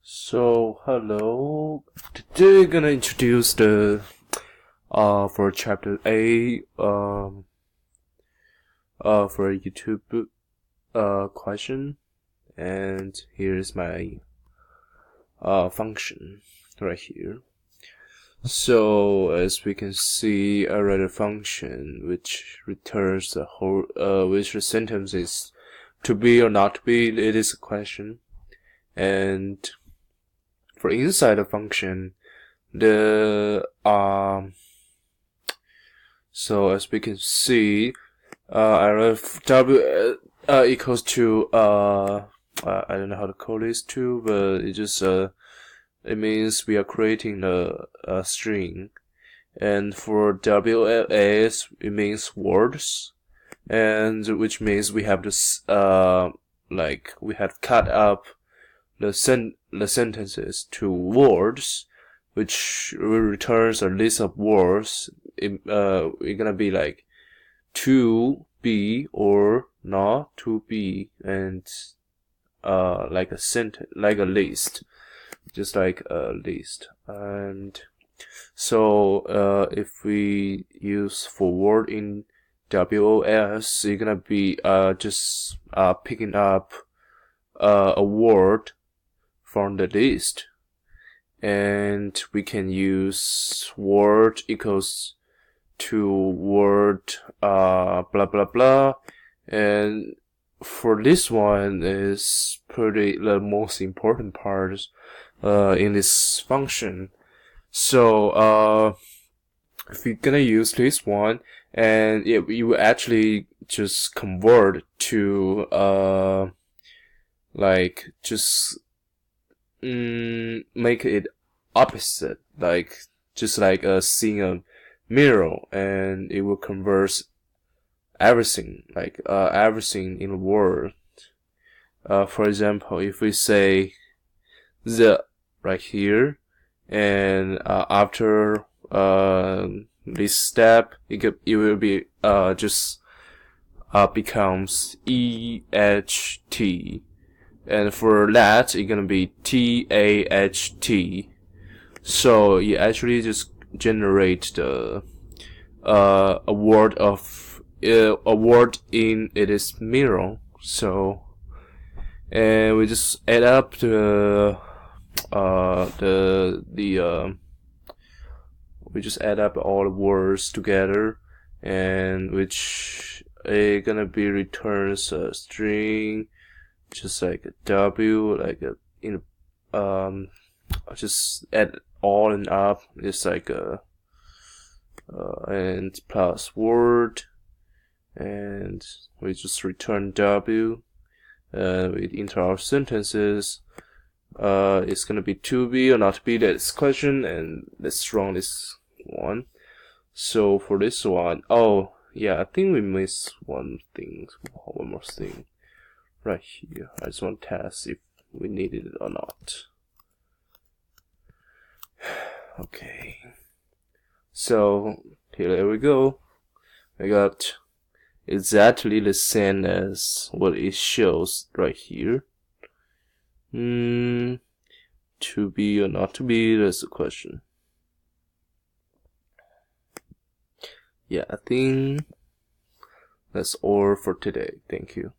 So hello, today we're gonna introduce the for chapter A for a YouTube question, and here's my function right here. So as we can see, I write a function which returns the whole which the sentence is to be or not to be. It is a question, and for inside the function, so as we can see, I write w equals to I don't know how to call this to, but it just it means we are creating a string, and for WLS it means words, and which means we have this like we have cut up the sentences to words, which returns a list of words. We're gonna be like to be or not to be, and like a sentence, like a list, just like a list. And so if we use for word in WOS, you're gonna be just picking up a word from the list, and we can use word equals to word blah blah blah, and for this one is pretty the most important part in this function. So if you're gonna use this one, and you will actually just convert to like just make it opposite, like just like seeing a mirror, and it will convert everything, like everything in the world. For example, if we say the right here, and after this step, it will be just becomes EHT. And for that, it's gonna be TAHT. So you actually just generate the a word in it is mirror. So, and we just add up we just add up all the words together, and which gonna be returns a string, just like a W, like a just add all and up. It's like a and plus word, and we just return W. We enter our sentences. It's gonna be to be or not to be. That's question, and let's run this one. So for this one, oh yeah, I think we missed one more thing. Right here, I just want to test if we needed it or not. Okay, so here we go. I got exactly the same as what it shows right here. To be or not to be, that's the question. Yeah, I think that's all for today. Thank you.